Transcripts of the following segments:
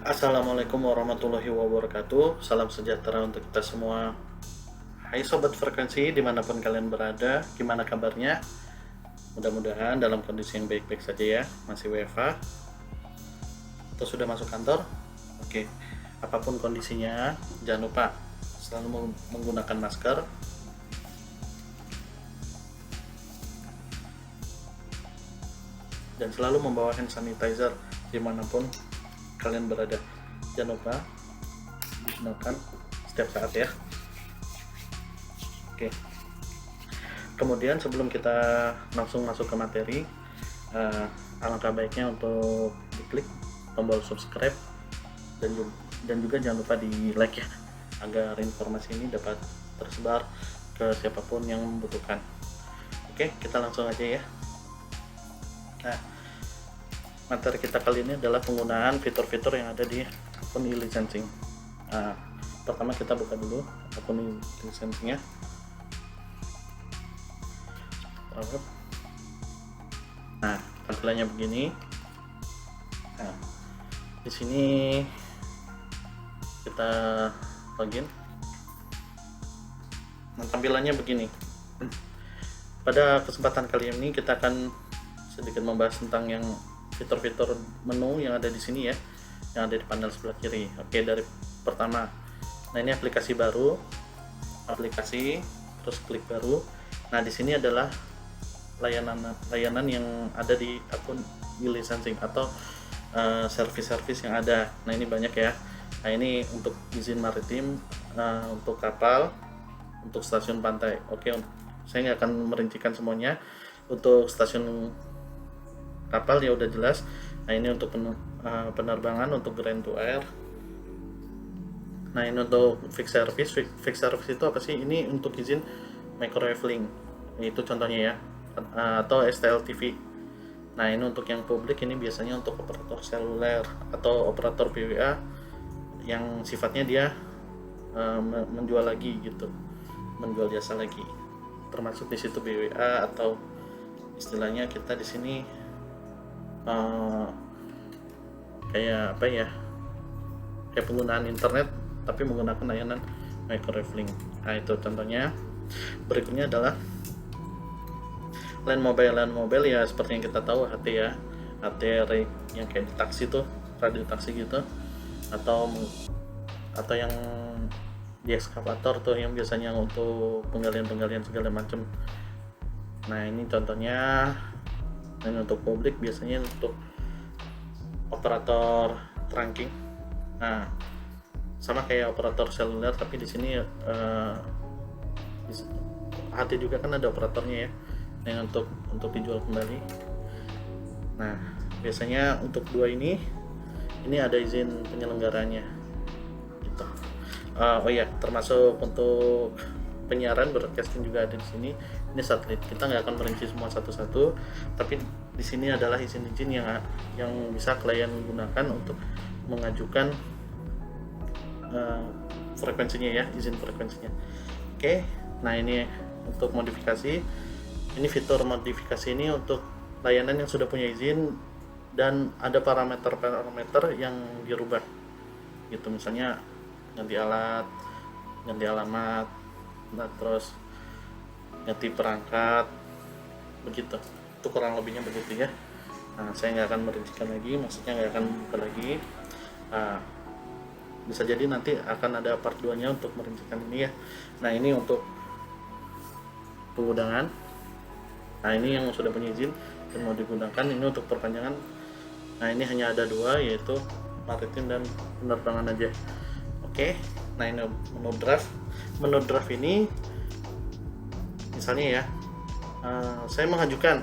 Assalamualaikum warahmatullahi wabarakatuh. Salam sejahtera untuk kita semua. Hai sobat frekuensi, dimanapun kalian berada, gimana kabarnya? Mudah-mudahan dalam kondisi yang baik-baik saja ya. Masih WFH atau sudah masuk kantor? Oke, apapun kondisinya, jangan lupa selalu menggunakan masker, dan selalu membawa hand sanitizer dimanapun kalian berada. Jangan lupa gunakan setiap saat ya. Oke, kemudian sebelum kita langsung masuk ke materi, alangkah baiknya untuk diklik tombol subscribe dan juga jangan lupa di like ya, agar informasi ini dapat tersebar ke siapapun yang membutuhkan. Oke, kita langsung aja ya. Nah, materi kita kali ini adalah penggunaan fitur-fitur yang ada di akun e-licensing. Nah, pertama kita buka dulu akun e-licensingnya. Nah, tampilannya begini. Nah, di sini kita login. Nah, tampilannya begini. Pada kesempatan kali ini kita akan sedikit membahas tentang yang fitur-fitur menu yang ada di sini ya, yang ada di panel sebelah kiri. Oke, dari pertama. Nah, ini aplikasi baru. Aplikasi, terus klik baru. Nah, di sini adalah layanan yang ada di akun e-licensing atau service-service yang ada. Nah, ini banyak ya. Nah, ini untuk izin maritim, untuk kapal, untuk stasiun pantai. Oke, saya nggak akan merincikan semuanya. Untuk stasiun kapal ya udah jelas. Nah, ini untuk penerbangan, untuk grand to air. Nah, ini untuk fixed service. Fixed service itu apa sih? Ini untuk izin microwave link. Itu contohnya ya. Atau STL TV. Nah, ini untuk yang publik, ini biasanya untuk operator seluler atau operator PWA yang sifatnya dia menjual lagi gitu, menjual jasa lagi. Termasuk di situ BWA atau istilahnya kita di sini kayak apa ya? Kayak penggunaan internet tapi menggunakan layanan microwave link. Nah, itu contohnya. Berikutnya adalah land mobile ya, seperti yang kita tahu HT ya, HT yang kayak di taksi tuh, radio taksi gitu, atau yang di ekskavator tuh yang biasanya untuk penggalian segala macam. Nah, ini contohnya. Dan untuk publik biasanya untuk operator trunking. Nah, sama kayak operator seluler, tapi di sini HT juga kan ada operatornya ya, yang untuk dijual kembali. Nah, biasanya untuk dua ini ada izin penyelenggaranya gitu. Oh iya, termasuk untuk penyiaran broadcasting juga ada di sini. Ini satelit. Kita nggak akan merinci semua satu-satu, tapi di sini adalah izin-izin yang bisa klien gunakan untuk mengajukan frekuensinya ya, izin frekuensinya. Oke, nah ini untuk modifikasi. Ini fitur modifikasi ini untuk layanan yang sudah punya izin dan ada parameter-parameter yang dirubah gitu, misalnya ganti alat, ganti alamat, nah terus ganti perangkat begitu. Itu kurang lebihnya begitu ya. Nah, saya nggak akan merincikan lagi, maksudnya nggak akan buka lagi. Nah, bisa jadi nanti akan ada part 2 nya untuk merincikan ini ya. Nah, ini untuk penggunaan. Nah, ini yang sudah punya izin dan mau digunakan. Ini untuk perpanjangan. Nah, ini hanya ada dua, yaitu maritim dan penerbangan aja. Oke, nah ini menu draft. Menu draft ini misalnya ya, saya mengajukan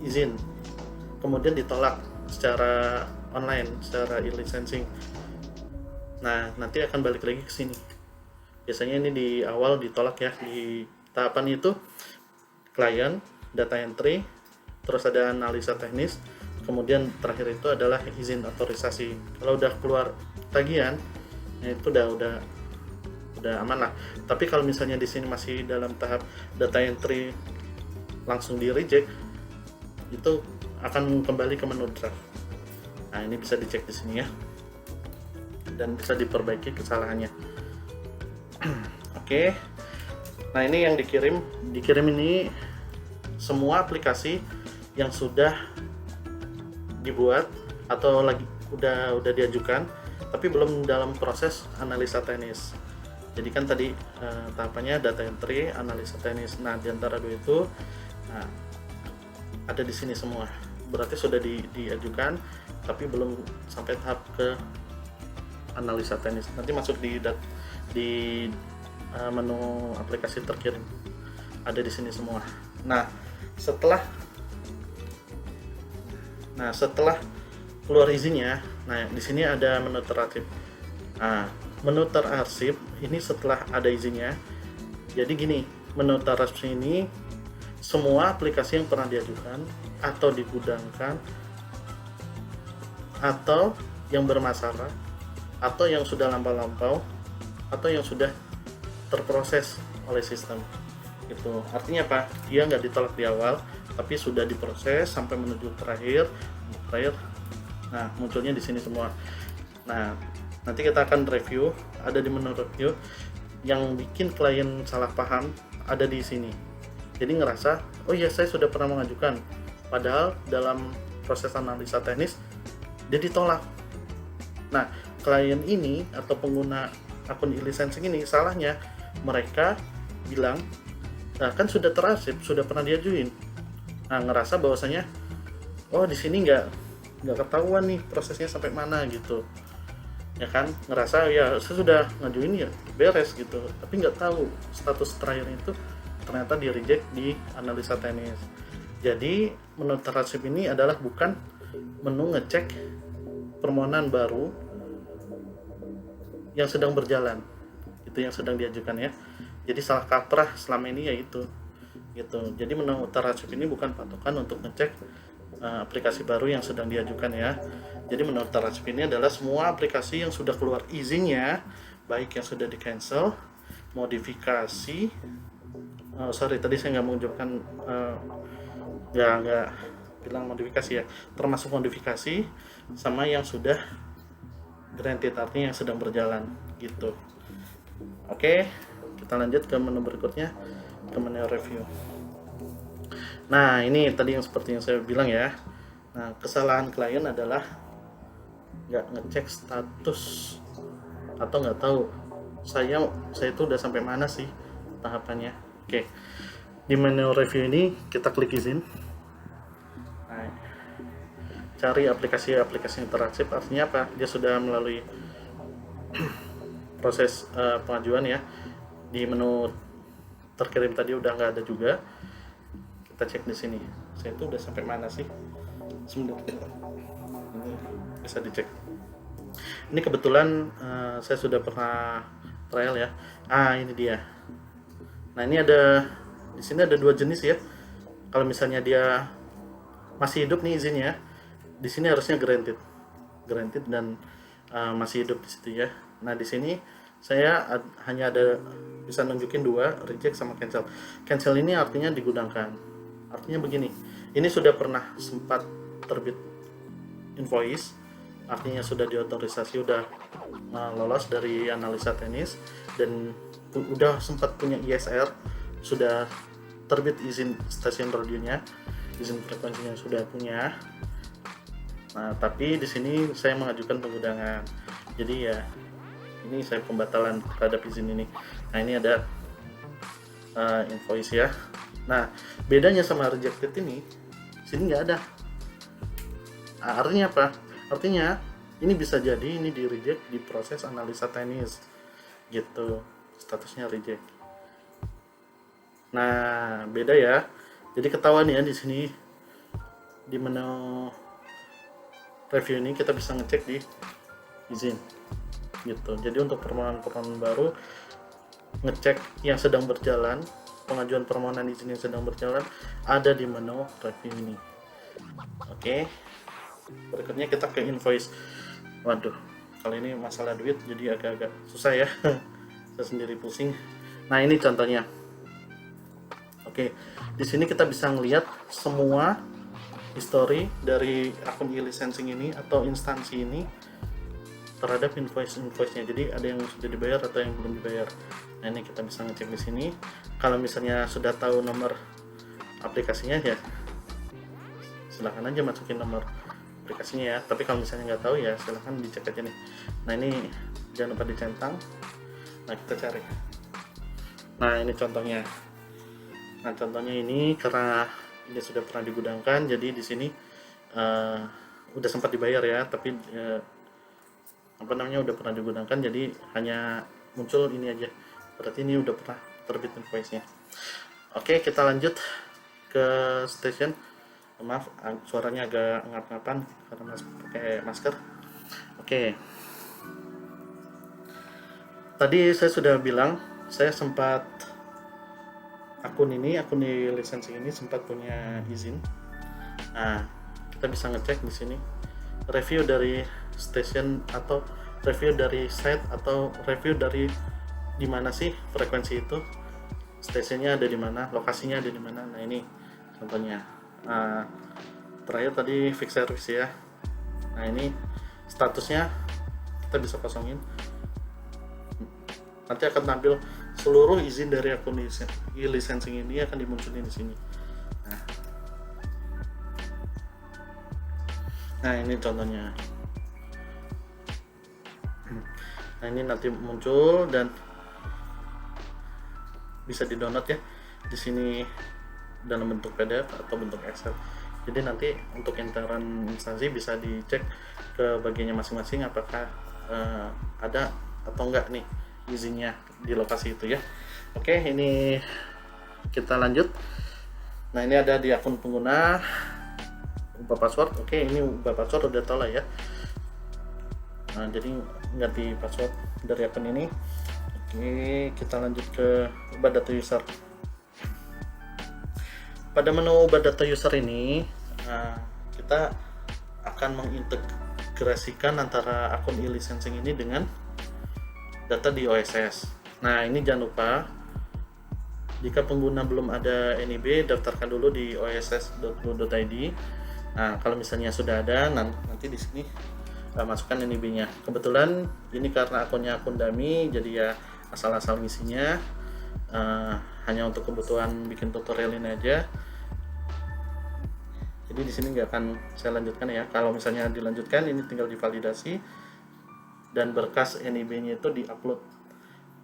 izin, kemudian ditolak secara online, secara e-licensing. Nah, nanti akan balik lagi ke sini. Biasanya ini di awal ditolak ya, di tahapan itu klien, data entry, terus ada analisa teknis, kemudian terakhir itu adalah izin otorisasi. Kalau udah keluar tagihan, nah itu udah aman lah. Tapi kalau misalnya di sini masih dalam tahap data entry langsung di reject, itu akan kembali ke menu draft. Nah, ini bisa dicek di sini ya. dan bisa diperbaiki kesalahannya. Oke. Nah, ini yang dikirim ini semua aplikasi yang sudah dibuat atau lagi udah diajukan tapi belum dalam proses analisa teknis. Jadi kan tadi tahapannya data entry, analisa teknis. Nah, di antara dua itu ada di sini semua. Berarti sudah diajukan tapi belum sampai tahap ke analisa teknis. Nanti masuk di menu aplikasi terkirim. Ada di sini semua. Nah, setelah keluar izinnya, nah di sini ada menu terarsip. Nah, menu terarsip ini setelah ada izinnya. Jadi gini, menu terarsip ini semua aplikasi yang pernah diajukan atau digudangkan atau yang bermasalah atau yang sudah lampau-lampau atau yang sudah terproses oleh sistem. Itu artinya apa? Dia nggak ditolak di awal, tapi sudah diproses sampai menuju terakhir. Nah, munculnya di sini semua. Nah, nanti kita akan review, ada di menu review. Yang bikin klien salah paham ada di sini. Jadi ngerasa, oh iya saya sudah pernah mengajukan, padahal dalam proses analisa teknis dia ditolak. Nah, klien ini atau pengguna akun e-licensing ini salahnya mereka bilang, nah kan sudah terarsip, sudah pernah diajuin. Nah, ngerasa bahwasanya, oh di sini nggak ketahuan nih prosesnya sampai mana gitu, ya kan, ngerasa ya saya sudah ngajuin ya beres gitu, tapi nggak tahu status terakhirnya itu ternyata di reject di analisa teknis. Jadi menu terarsip ini adalah bukan menu ngecek permohonan baru yang sedang berjalan, itu yang sedang diajukan ya. Jadi salah kaprah selama ini yaitu gitu. Jadi menu terarsip ini bukan patokan untuk ngecek aplikasi baru yang sedang diajukan ya. Jadi menu terarsip ini adalah semua aplikasi yang sudah keluar izinnya, baik yang sudah di cancel, modifikasi, tadi saya nggak mengucapkan nggak bilang modifikasi ya, termasuk modifikasi sama yang sudah granted, artinya yang sedang berjalan gitu. Oke, kita lanjut ke menu berikutnya, ke menu review. Nah, ini tadi yang seperti yang saya bilang ya. Nah, kesalahan klien adalah nggak ngecek status atau nggak tahu saya itu udah sampai mana sih tahapannya. Oke, di menu review ini kita klik izin. Nah, cari aplikasi yang terarsip, artinya apa? Dia sudah melalui proses pengajuan ya. Di menu terkirim tadi udah nggak ada juga. Kita cek di sini, saya itu udah sampai mana sih? Sebenarnya ini bisa dicek. Ini kebetulan saya sudah pernah trial ya. Ini dia. Nah, ini di sini ada dua jenis ya. Kalau misalnya dia masih hidup nih izinnya, di sini harusnya granted dan masih hidup di situ ya. Nah, di sini saya hanya bisa nunjukin dua, reject sama cancel. Cancel ini artinya digudangkan. Artinya begini, ini sudah pernah sempat terbit invoice, artinya sudah diotorisasi, udah lolos dari analisa teknis, dan udah sempat punya ISR, sudah terbit izin stasiun radionya, izin frekuensinya sudah punya. Nah, tapi di sini saya mengajukan penggudangan. Jadi ya, ini saya pembatalan terhadap izin ini. Nah, ini ada invoice ya. Nah, bedanya sama rejected ini, sini nggak ada. Nah, artinya apa? Artinya ini bisa jadi ini di reject di proses analisa teknis, gitu. Statusnya reject. Nah, beda ya. Jadi ketahuan ya di sini di menu review ini kita bisa ngecek di izin, gitu. Jadi untuk permohonan baru, ngecek yang sedang berjalan, pengajuan permohonan izin yang sedang berjalan ada di menu review ini. Oke, berikutnya kita ke invoice. Waduh, kali ini masalah duit jadi agak-agak susah ya. Saya sendiri pusing. Nah, ini contohnya. Oke, di sini kita bisa ngelihat semua history dari akun e-licensing ini atau instansi ini terhadap invoice-nya. Jadi ada yang sudah dibayar atau yang belum dibayar. Nah, ini kita bisa ngecek di sini. Kalau misalnya sudah tahu nomor aplikasinya ya silahkan aja masukin nomor aplikasinya ya. Tapi kalau misalnya nggak tahu ya silahkan dicek aja nih. Nah, ini jangan lupa dicentang. Nah, kita cari. Nah, ini contohnya. Nah, contohnya ini karena ini sudah pernah digudangkan, jadi di sini udah sempat dibayar ya, tapi udah pernah digunakan, jadi hanya muncul ini aja, berarti ini udah pernah terbit invoice-nya. Oke, kita lanjut ke station. Maaf, suaranya agak ngap-ngapan karena pakai masker. Oke, tadi saya sudah bilang saya sempat akun di lisensi ini sempat punya izin. Nah, kita bisa ngecek di sini review dari station atau review dari site atau review dari di mana sih frekuensi itu, stationnya ada di mana, lokasinya ada di mana. Nah, ini contohnya. Terakhir tadi fix service ya. Nah, ini statusnya kita bisa kosongin, nanti akan tampil seluruh izin dari akun e-licensing ini akan dimunculin di sini. Nah, ini contohnya. Nah, ini nanti muncul dan bisa di-download ya di sini dalam bentuk PDF atau bentuk Excel. Jadi nanti untuk intern instansi bisa dicek ke bagiannya masing-masing apakah ada atau enggak nih izinnya di lokasi itu ya. Oke, ini kita lanjut. Nah, ini ada di akun pengguna ubah password. Oke, ini ubah password udah tahu lah ya. Nah, jadi ganti password dari akun ini. Oke, kita lanjut ke ubah data user. Pada menu ubah data user ini kita akan mengintegrasikan antara akun e-licensing ini dengan data di OSS. Nah, ini jangan lupa jika pengguna belum ada NIB, daftarkan dulu di oss.go.id. Nah, kalau misalnya sudah ada, nanti di sini masukkan NIB-nya. Kebetulan ini karena akunnya akun dummy, jadi ya asal-asal ngisinya, hanya untuk kebutuhan bikin tutorial ini aja. Jadi di sini nggak akan saya lanjutkan ya. Kalau misalnya dilanjutkan, ini tinggal divalidasi dan berkas NIB-nya itu diupload.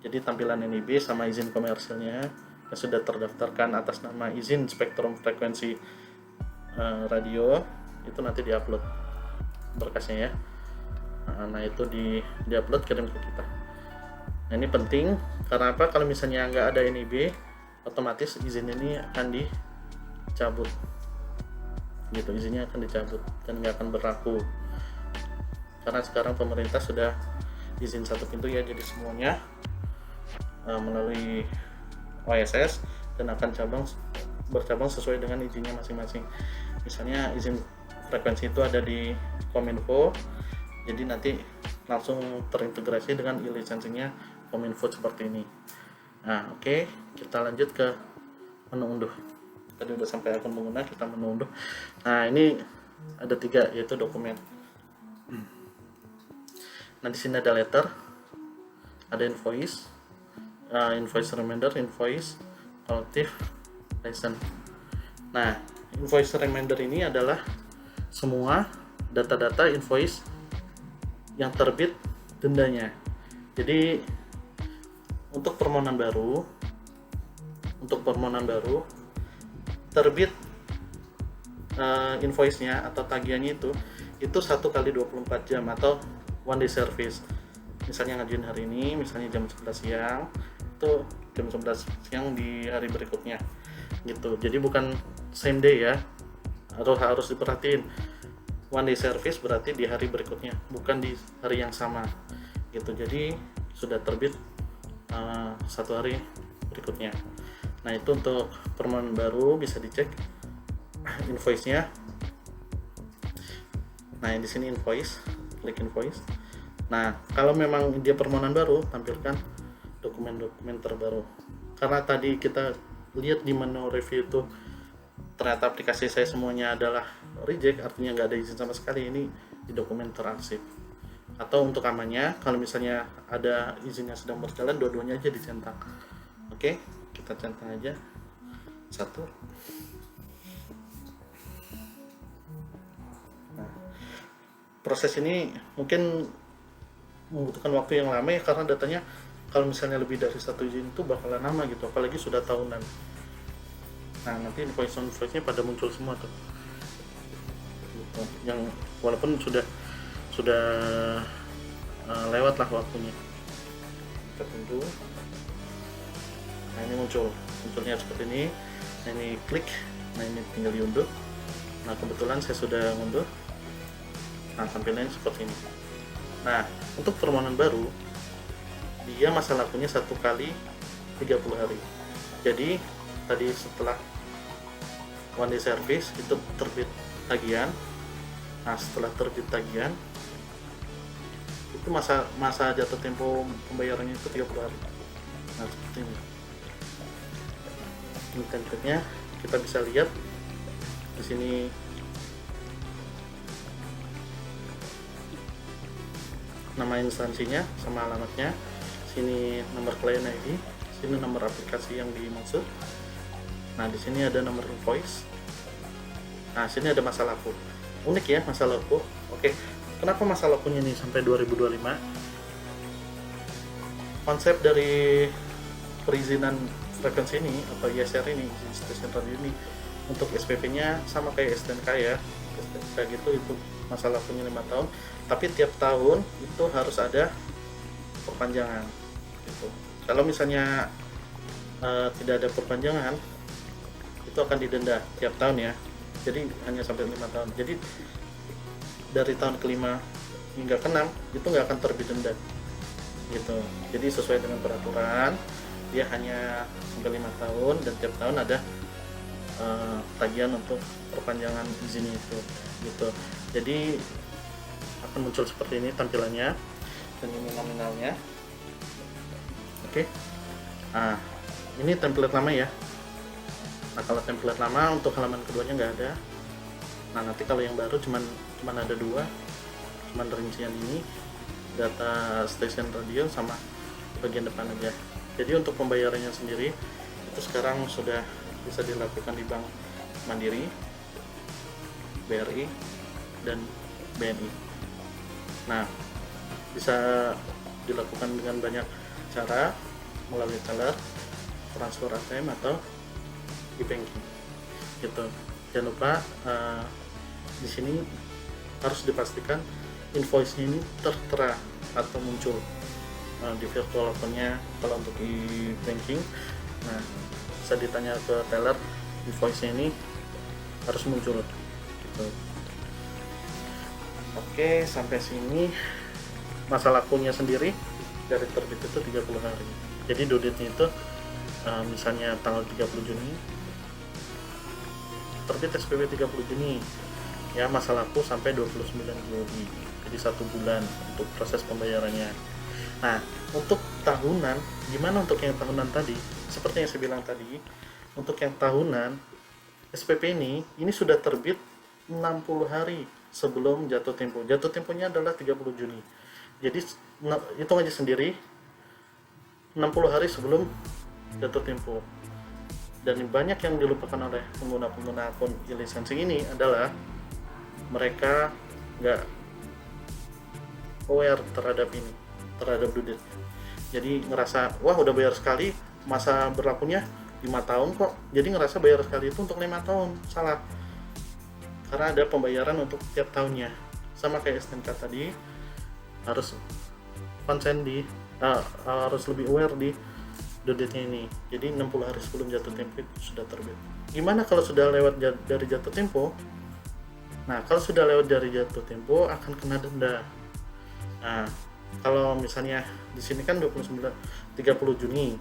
Jadi tampilan NIB sama izin komersilnya yang sudah terdaftarkan atas nama izin spektrum frekuensi radio itu nanti diupload berkasnya ya. Nah, itu diupload, kirim ke kita. Nah, ini penting karena apa? Kalau misalnya nggak ada NIB, otomatis izin ini akan dicabut gitu, izinnya akan dicabut dan nggak akan berlaku karena sekarang pemerintah sudah izin satu pintu ya, jadi semuanya melalui OSS dan akan bercabang sesuai dengan izinnya masing-masing. Misalnya izin frekuensi itu ada di Kominfo, jadi nanti langsung terintegrasi dengan e-licensingnya Kominfo seperti ini. Nah, oke, kita lanjut ke menu unduh. Tadi udah sampai akun pengguna, kita menu unduh. Nah, ini ada 3 yaitu dokumen. Nah, di sini ada letter, ada invoice, invoice reminder, invoice, collective, license. Nah, invoice reminder ini adalah semua data-data invoice yang terbit dendanya. Jadi untuk permohonan baru terbit invoice-nya atau tagihannya itu 1 kali 24 jam atau one day service. Misalnya ngajuin hari ini, misalnya jam 11 siang, itu jam 11 siang di hari berikutnya gitu. Jadi bukan same day ya, harus diperhatiin. One day service berarti di hari berikutnya, bukan di hari yang sama gitu. Jadi sudah terbit 1 hari berikutnya. Nah, itu untuk permohonan baru bisa dicek invoice-nya. Nah, di sini invoice, klik invoice. Nah, kalau memang dia permohonan baru, tampilkan dokumen-dokumen terbaru. Karena tadi kita lihat di menu review itu ternyata aplikasi saya semuanya adalah reject, artinya nggak ada izin sama sekali, ini di dokumen terarsip. Atau untuk amannya, kalau misalnya ada izinnya sedang berjalan, dua-duanya aja dicentang. Oke, kita centang aja satu. Nah, proses ini mungkin membutuhkan waktu yang lama ya, karena datanya kalau misalnya lebih dari satu izin itu bakalan lama gitu, apalagi sudah tahunan. Nah, nanti invoice-nya pada muncul semua tuh gitu. Yang walaupun sudah lewat lah waktunya. Kita tunggu. Nah, ini munculnya seperti ini. Nah, ini klik. Nah, ini tinggal diunduh. Nah, kebetulan saya sudah ngunduh. Nah, tampilannya seperti ini. Nah, untuk permohonan baru, dia masa lakunya 1 kali 30 hari. Jadi, tadi setelah one day service itu terbit tagihan. Nah, setelah terbit tagihan, itu masa jatuh tempo pembayarannya itu 30 hari. Nah, seperti ini. Ini template-nya, kita bisa lihat di sini nama instansinya sama alamatnya, sini nomor klien ID, sini nomor aplikasi yang dimaksud. Nah, di sini ada nomor invoice. Nah, sini ada masa laku. Unik ya masa laku. Oke, kenapa masa lakunya ini sampai 2025? Konsep dari perizinan frekuensi ini atau ISR ini, stasiun radio ini, untuk SPP-nya sama kayak STNK ya. STNK gitu, itu masa lakunya 5 tahun, tapi tiap tahun itu harus ada perpanjangan gitu. Kalau misalnya tidak ada perpanjangan, itu akan didenda tiap tahun ya. Jadi hanya sampai 5 tahun. Jadi dari tahun kelima hingga ke-6 itu nggak akan terbit denda gitu. Jadi sesuai dengan peraturan, dia hanya sampai 5 tahun dan tiap tahun ada tagihan untuk perpanjangan izin itu gitu. Jadi akan muncul seperti ini tampilannya, dan ini nominalnya. Oke. Nah, ini template lama ya. Nah, kalau template lama untuk halaman keduanya nggak ada. Nah, nanti kalau yang baru cuman ada 2, cuman rincian ini, data stasiun radio sama bagian depan aja. Jadi untuk pembayarannya sendiri itu sekarang sudah bisa dilakukan di Bank Mandiri, BRI, dan BNI. Nah, bisa dilakukan dengan banyak cara, melalui teller, transfer ATM, atau e-banking gitu. Jangan lupa di sini harus dipastikan invoice-nya ini tertera atau muncul di virtual account-nya. Kalau untuk e-banking, nah bisa ditanya ke teller, invoice-nya ini harus muncul gitu. Oke, sampai sini masa lakunya sendiri dari terbit itu 30 hari. Jadi due date-nya itu misalnya tanggal 30 Juni, terbit SPP 30 Juni ya, masa laku sampai 29 Juli. Jadi 1 bulan untuk proses pembayarannya. Nah, untuk tahunan, gimana untuk yang tahunan tadi? Seperti yang saya bilang tadi, untuk yang tahunan SPP ini sudah terbit 60 hari sebelum jatuh tempo. Jatuh temponya adalah 30 Juni. Jadi hitung aja sendiri 60 hari sebelum jatuh tempo. Dan banyak yang dilupakan oleh pengguna-pengguna akun e-lisensi ini adalah mereka nggak aware terhadap ini, terhadap due date. Jadi ngerasa, wah udah bayar sekali, masa berlakunya 5 tahun kok. Jadi ngerasa bayar sekali itu untuk 5 tahun. Salah. Karena ada pembayaran untuk tiap tahunnya. Sama kayak STNK tadi, harus konsen harus lebih aware di due date-nya ini. Jadi 60 hari sebelum jatuh tempo sudah terbit. Gimana kalau sudah lewat dari jatuh tempo? Nah, kalau sudah lewat dari jatuh tempo akan kena denda. Nah, kalau misalnya di sini kan 30 Juni,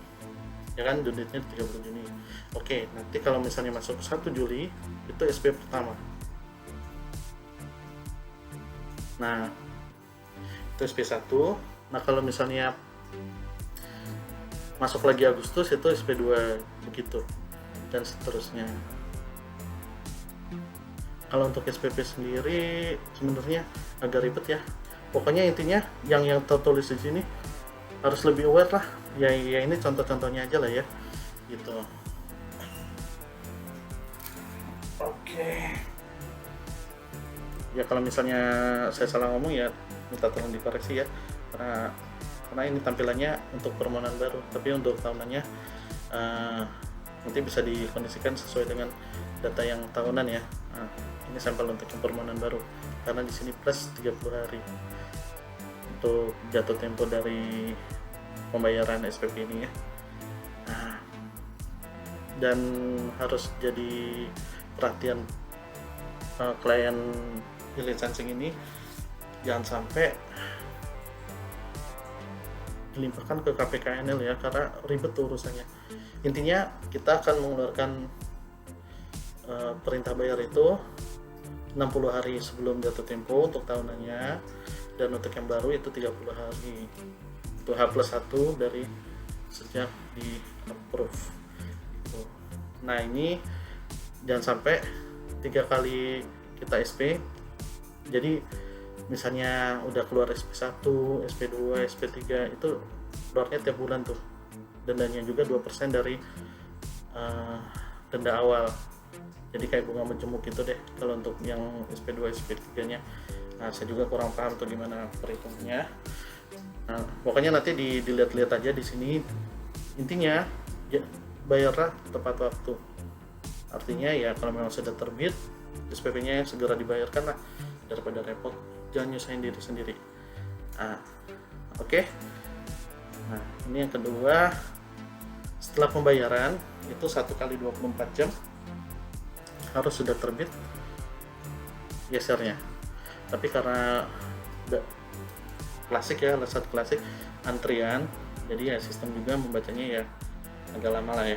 ya kan, due date-nya 30 Juni. Oke, nanti kalau misalnya masuk 1 Juli itu SP pertama. Nah, itu SP1. Nah, kalau misalnya masuk lagi Agustus itu SP2, begitu dan seterusnya. Kalau untuk SPP sendiri sebenarnya agak ribet ya. Pokoknya intinya yang tertulis di sini harus lebih aware lah. Ya ini contoh-contohnya aja lah ya, gitu. Oke. Ya kalau misalnya saya salah ngomong ya minta tolong dikoreksi ya, karena ini tampilannya untuk permohonan baru, tapi untuk tahunannya nanti bisa dikondisikan sesuai dengan data yang tahunan ya. Nah, ini sampel untuk yang permohonan baru, karena di sini plus 30 hari untuk jatuh tempo dari pembayaran SPP ini ya. Nah, dan harus jadi perhatian klien e-licensing ini, jangan sampai dilimpahkan ke KPKNL ya, karena ribet tuh urusannya. Intinya kita akan mengeluarkan perintah bayar itu 60 hari sebelum jatuh tempo untuk tahunannya, dan untuk yang baru itu 30 hari. Itu H+1 dari sejak di approve. Nah ini jangan sampai 3 kali kita SP. Jadi misalnya udah keluar SP1, SP2, SP3 itu keluarnya tiap bulan tuh. Dendanya juga 2% dari denda awal. Jadi kayak bunga menjemuk gitu deh kalau untuk yang SP2, SP3 nya. Nah saya juga kurang paham tuh gimana perhitungannya. Nah, pokoknya nanti dilihat-lihat aja di sini. Intinya ya, bayarlah tepat waktu. Artinya ya kalau memang sudah terbit SPP-nya segera dibayarkan lah, daripada repot, jangan nyusahin diri sendiri. Nah, oke. Nah, ini yang kedua, setelah pembayaran itu 1 kali 24 jam harus sudah terbit gesernya. Tapi karena klasik ya, alasan klasik antrian, jadi ya sistem juga membacanya ya agak lama lah ya.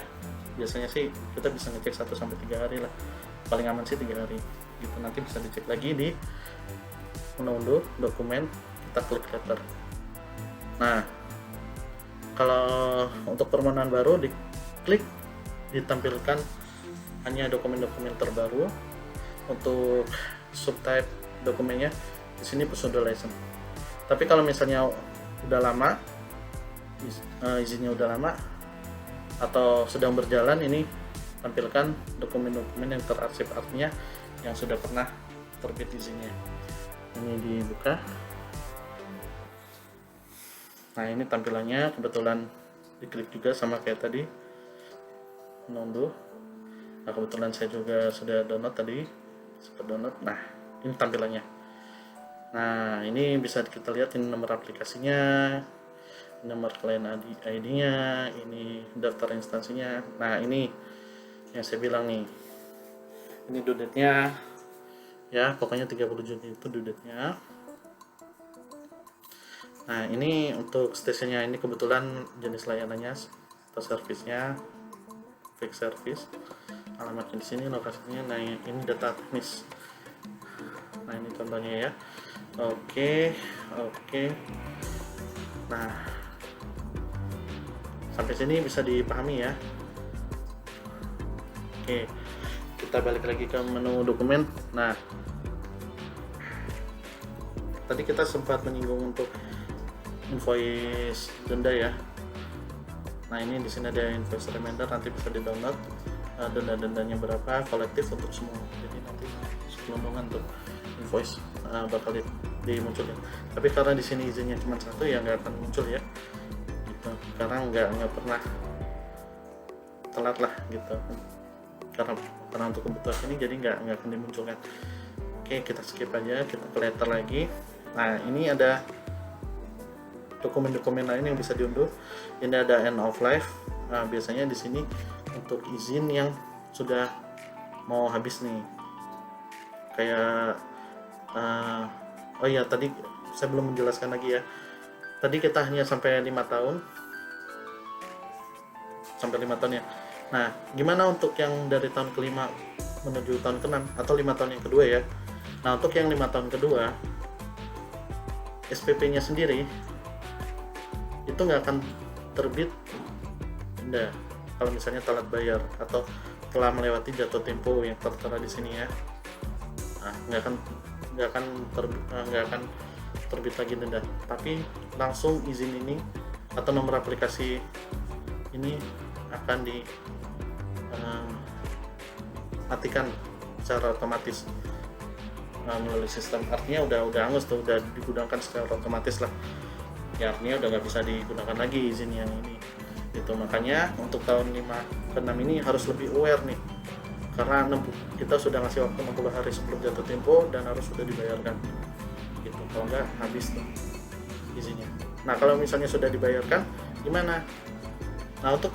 Biasanya sih kita bisa ngecek 1-3 hari lah, paling aman sih 3 hari gitu. Nanti bisa dicek lagi di mengunduh dokumen, kita klik letter. Nah kalau untuk permohonan baru diklik, ditampilkan hanya dokumen-dokumen terbaru. Untuk subtype dokumennya di sini personal license. Tapi kalau misalnya udah lama, izinnya udah lama atau sedang berjalan, ini tampilkan dokumen-dokumen yang terarsip, artinya yang sudah pernah terbit izinnya. Ini dibuka. Nah ini tampilannya, kebetulan diklik juga sama kayak tadi, mengunduh. Nah kebetulan saya juga sudah download tadi, sempat download. Nah ini tampilannya. Nah ini bisa kita lihat, ini nomor aplikasinya, nomor klien ID-nya, ini daftar instansinya. Nah ini yang saya bilang nih, ini due date-nya ya, pokoknya 30 Juni itu due date-nya. Nah ini untuk stasiunnya, ini kebetulan jenis layanannya atau servisnya fixed service, alamatnya di sini, lokasinya. Nah ini data teknis. Nah ini contohnya ya. Oke. Nah sampai sini bisa dipahami ya. Oke, kita balik lagi ke menu dokumen. Nah tadi kita sempat menyinggung untuk invoice denda ya. Nah ini di sini ada invoice reminder, nanti bisa di download denda-dendanya berapa, kolektif untuk semua. Jadi nanti sekelondongan untuk invoice bakal dimunculin. Tapi karena di sini izinnya cuma 1 ya nggak akan muncul ya. Gitu. Karena nggak pernah telat lah gitu. Karena untuk kebutuhan ini jadi nggak akan dimunculkan. Oke, kita skip aja, kita ke letter lagi. Nah ini ada dokumen-dokumen lain yang bisa diunduh. Ini ada end of life. Nah, biasanya di sini untuk izin yang sudah mau habis nih. Kayak oh iya tadi saya belum menjelaskan lagi ya. Tadi kita hanya sampai 5 tahun. Sampai 5 tahun ya. Nah, gimana untuk yang dari tahun ke-5 menuju tahun ke-6 atau 5 tahun yang kedua ya. Nah, untuk yang 5 tahun kedua, SPP-nya sendiri itu nggak akan terbit denda kalau misalnya telat bayar atau telah melewati jatuh tempo yang tertera di sini ya. Nah, nggak akan terbit lagi denda, tapi langsung izin ini atau nomor aplikasi ini akan dimatikan secara otomatis melalui sistem. Artinya udah angus tuh, udah digunakan secara otomatis lah ya, artinya udah nggak bisa digunakan lagi izin yang ini gitu. Makanya untuk tahun 5 ke 6 ini harus lebih aware nih, karena kita sudah ngasih waktu 60 hari sebelum jatuh tempo dan harus sudah dibayarkan gitu, kalau nggak habis tuh izinnya. Nah kalau misalnya sudah dibayarkan gimana? Nah untuk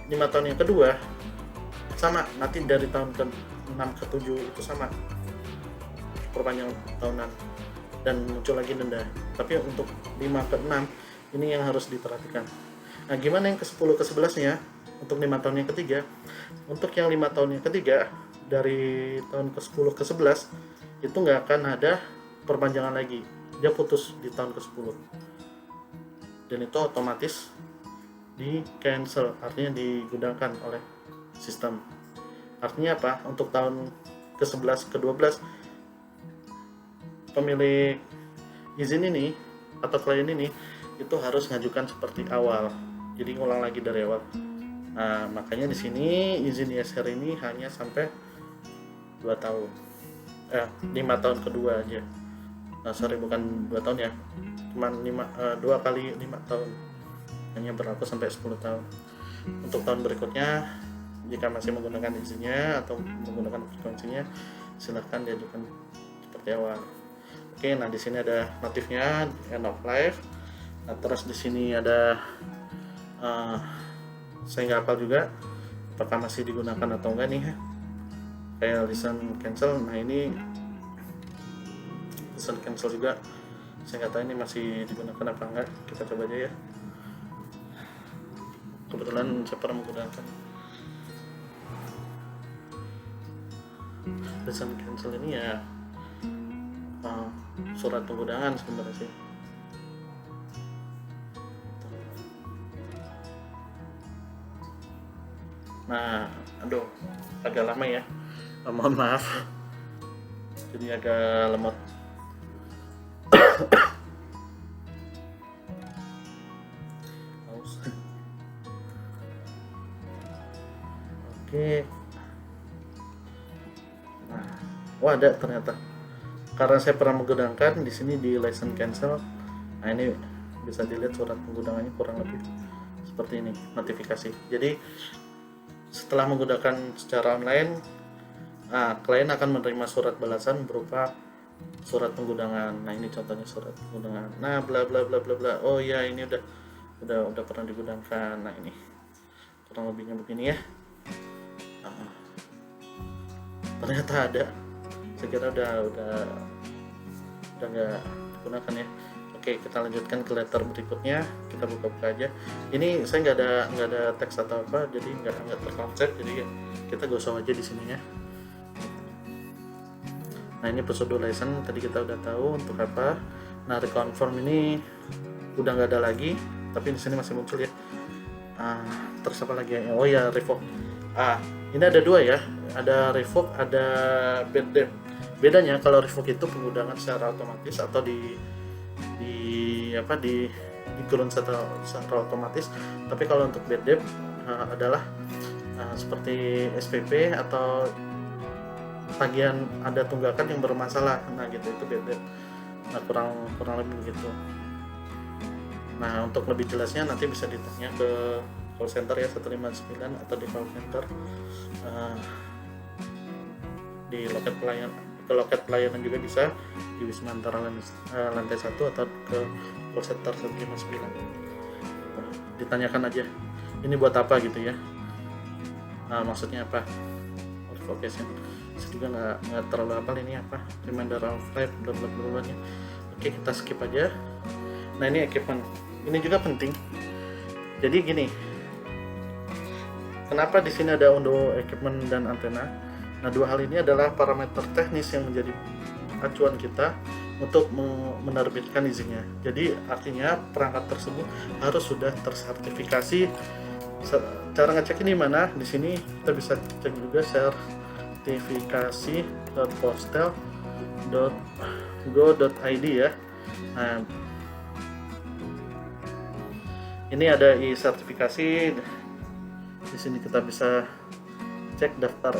5 tahun yang kedua sama, nanti dari tahun ke 6 ke 7 itu sama, perpanjang tahunan dan muncul lagi denda. Tapi untuk 5 ke 6 ini yang harus diperhatikan. Nah gimana yang ke 10 ke 11 nya untuk 5 tahun yang ketiga? Untuk yang 5 tahun yang ketiga dari tahun ke 10 ke 11 itu nggak akan ada perpanjangan lagi, dia putus di tahun ke 10 dan itu otomatis di cancel, artinya digunakan oleh sistem. Artinya apa? Untuk tahun ke 11 ke 12 pemilik izin ini atau klien ini itu harus ngajukan seperti awal, jadi ngulang lagi dari awal. Nah makanya di sini izin ISR ini hanya sampai 2 tahun 5 tahun kedua aja. Bukan 2 tahun ya, cuma 2 kali 5 tahun, hanya berlaku sampai 10 tahun. Untuk tahun berikutnya jika masih menggunakan izinnya atau menggunakan frekuensinya, silahkan diajukan seperti awal. Oke, nah di sini ada notifnya end of life. Nah, terus di sini ada saya nggak hafal juga apakah masih digunakan atau enggak nih, kayak listen cancel. Nah ini listen cancel juga saya nggak tahu ini masih digunakan apa enggak, kita coba aja ya. Kebetulan saya pernah menggunakan listen cancel ini ya, surat pengundangan sebenarnya sih. Nah, aduh, agak lama ya, mohon maaf, jadi agak lemot. Oke. Nah, wah ada ternyata. Karena saya pernah menggunakan di sini di license cancel. Nah ini bisa dilihat surat pengundangannya kurang lebih seperti ini, notifikasi. Jadi setelah menggunakan secara online, klien akan menerima surat balasan berupa surat pengundangan. Nah ini contohnya surat pengundangan. Nah bla bla bla bla bla. Oh ya ini udah pernah digunakan. Nah ini kurang lebihnya begini ya. Ternyata ada. Saya kira udah nggak digunakan ya. Oke, kita lanjutkan ke letter berikutnya. Kita buka-buka aja. Ini saya nggak ada teks atau apa, jadi nggak terkonsep. Jadi kita gosok aja di sini ya. Nah ini prosedur license tadi kita udah tahu untuk apa. Nah reconfirm ini udah nggak ada lagi, tapi di sini masih muncul ya. Terus apa lagi? Oh ya revoke. Ini ada dua ya. Ada revoke, ada bad. Bedanya kalau revoke itu pengundangan secara otomatis atau dikurun secara otomatis. Tapi kalau untuk bad debt adalah seperti SPP atau tagihan ada tunggakan yang bermasalah. Nah gitu, itu bad debt. Nah kurang lebih begitu. Nah untuk lebih jelasnya nanti bisa ditanya ke call center ya 159 atau di call center di loket pelayanan juga bisa di Wisma Antara lantai 1 atau ke call center 159. Ditanyakan aja ini buat apa gitu ya, maksudnya apa, notification. Saya juga nggak terlalu hafal ini apa, reminder of life bla. Oke, kita skip aja. Nah ini equipment, ini juga penting. Jadi gini, kenapa di sini ada undo equipment dan antena? Nah dua hal ini adalah parameter teknis yang menjadi acuan kita untuk menerbitkan izinnya. Jadi artinya perangkat tersebut harus sudah tersertifikasi. Cara ngecek ini mana? Di sini kita bisa cek juga sertifikasi.postel.go.id ya. Nah, ini ada e-sertifikasi. Di sini kita bisa cek daftar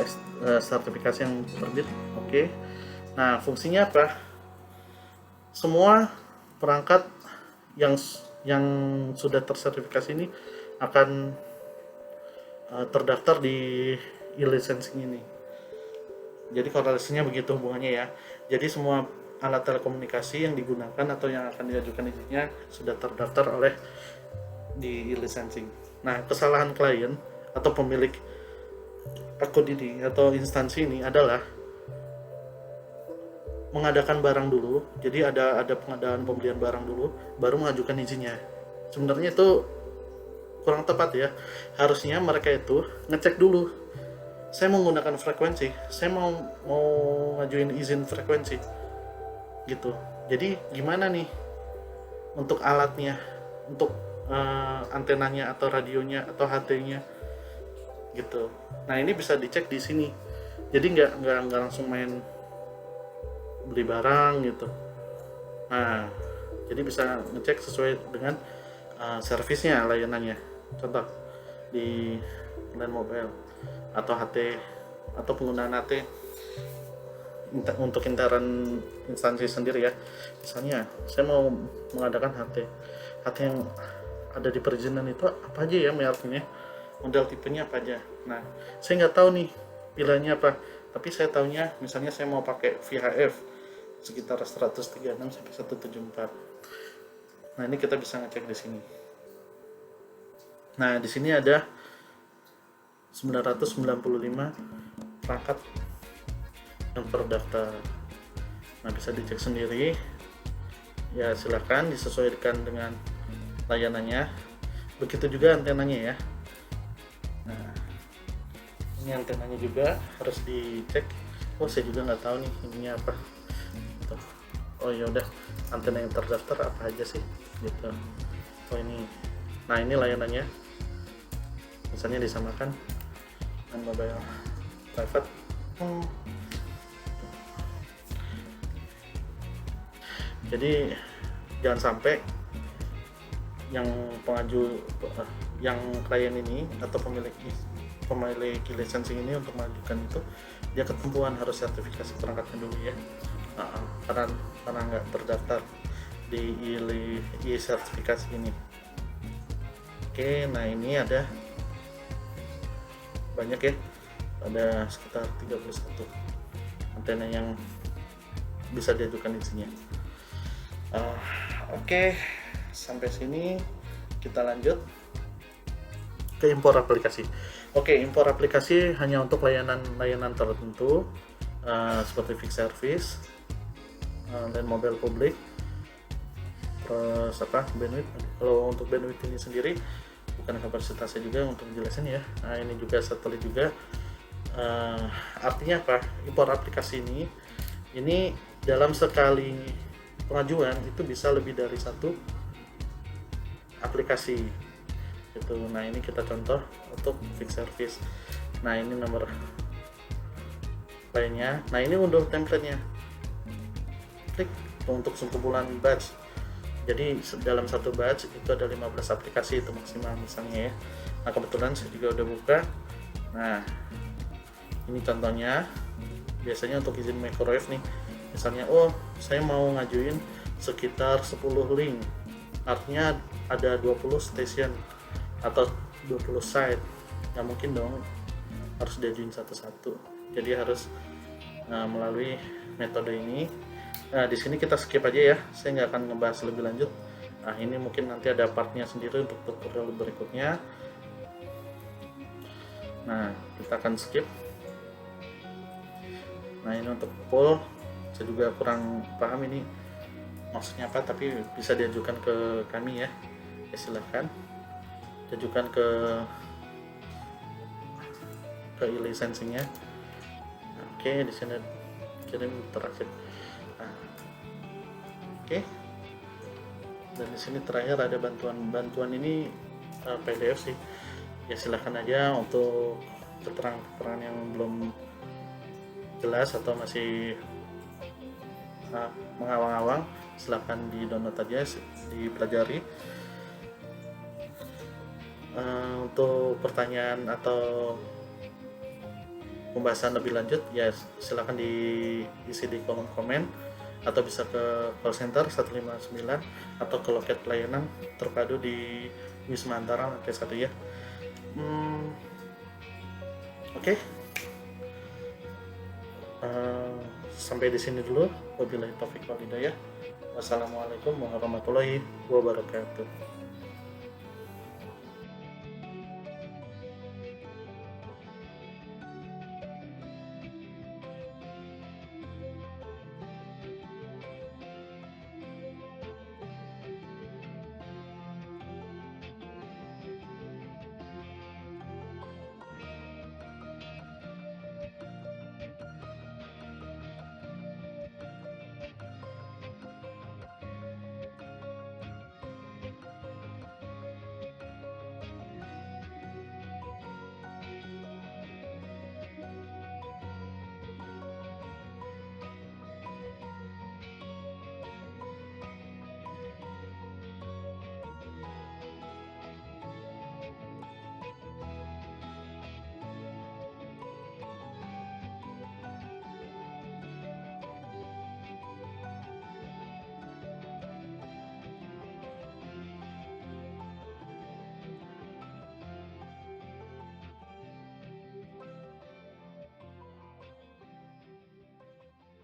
sertifikasi yang terbit. Oke. Nah, fungsinya apa? Semua perangkat yang sudah tersertifikasi ini akan terdaftar di e-licensing ini. Jadi korelasinya begitu hubungannya ya. Jadi semua alat telekomunikasi yang digunakan atau yang akan diajukan izinnya sudah terdaftar oleh di e-licensing. Nah, kesalahan klien atau pemilik akun ini atau instansi ini adalah mengadakan barang dulu. Jadi ada pengadaan pembelian barang dulu, baru mengajukan izinnya. Sebenarnya itu kurang tepat ya. Harusnya mereka itu ngecek dulu. Saya menggunakan frekuensi, saya mau ngajuin izin frekuensi, gitu. Jadi gimana nih untuk alatnya, untuk antenanya atau radionya atau HT-nya, gitu. Nah ini bisa dicek di sini. Jadi nggak langsung main beli barang gitu. Nah jadi bisa ngecek sesuai dengan servisnya, layanannya. Contoh di line mobile atau HT atau penggunaan HT untuk interan instansi sendiri ya. Misalnya saya mau mengadakan HT yang ada di perizinan itu apa aja ya mereknya, model tipenya apa aja. Nah saya nggak tahu nih pilihannya apa, tapi saya tahunya misalnya saya mau pakai VHF sekitar 136 sampai 174. Nah ini kita bisa ngecek di sini. Nah di sini ada 995 perangkat yang terdaftar. Nah bisa dicek sendiri ya, silahkan disesuaikan dengan layanannya. Begitu juga antenanya ya. Nah ini antenanya juga harus dicek. Oh saya juga nggak tahu nih ininya apa. Oh ya udah, antena yang terdaftar apa aja sih gitu. Oh ini, nah ini layanannya misalnya disamakan dengan mobile private. Jadi jangan sampai yang yang klien ini atau pemilik licensing ini untuk mengajukan itu dia ketentuan harus sertifikasi perangkatnya dulu ya. Karena nggak terdaftar di e-sertifikasi ini. Oke, nah ini ada banyak ya, ada sekitar 31 antena yang bisa diajukan izinnya. Oke, sampai sini kita lanjut ke impor aplikasi. Oke, impor aplikasi hanya untuk layanan tertentu seperti fixed service dan mobile public. Terus bandwidth. Kalau untuk bandwidth ini sendiri bukan kapasitasnya juga untuk jelasin ya. Nah ini juga satelit juga. Artinya apa? Impor aplikasi ini dalam sekali pengajuan itu bisa lebih dari satu aplikasi gitu. Nah ini kita contoh untuk fixed service. Nah ini nomor lainnya. Nah ini unduh template-nya, klik untuk sekumpulan batch. Jadi dalam satu batch itu ada 15 aplikasi itu maksimal misalnya ya. Nah kebetulan saya juga udah buka. Nah ini contohnya, biasanya untuk izin microwave nih, misalnya saya mau ngajuin sekitar 10 link, artinya ada 20 station atau 20 site. Nggak mungkin dong harus diajuin satu-satu, jadi harus melalui metode ini. Nah di sini kita skip aja ya, saya nggak akan ngebahas lebih lanjut. Nah ini mungkin nanti ada partnya sendiri untuk tutorial berikutnya. Nah kita akan skip. Nah ini untuk poll, saya juga kurang paham ini maksudnya apa, tapi bisa diajukan ke kami ya. Silahkan diajukan ke e-licensingnya. Oke, di sini kirim terakhir. Nah, oke. Dan di sini terakhir ada bantuan ini PDF sih. Ya silahkan aja untuk keterangan yang belum jelas atau masih mengawang-awang, silahkan di download aja, dipelajari. Untuk pertanyaan atau pembahasan lebih lanjut ya silahkan diisi di kolom komen, atau bisa ke call center 159 atau ke loket pelayanan terpadu di Wisma Antara lantai 1 ya. Oke. Sampai di sini dulu. Wabillahi taufiq wal hidayah. Wassalamualaikum warahmatullahi wabarakatuh.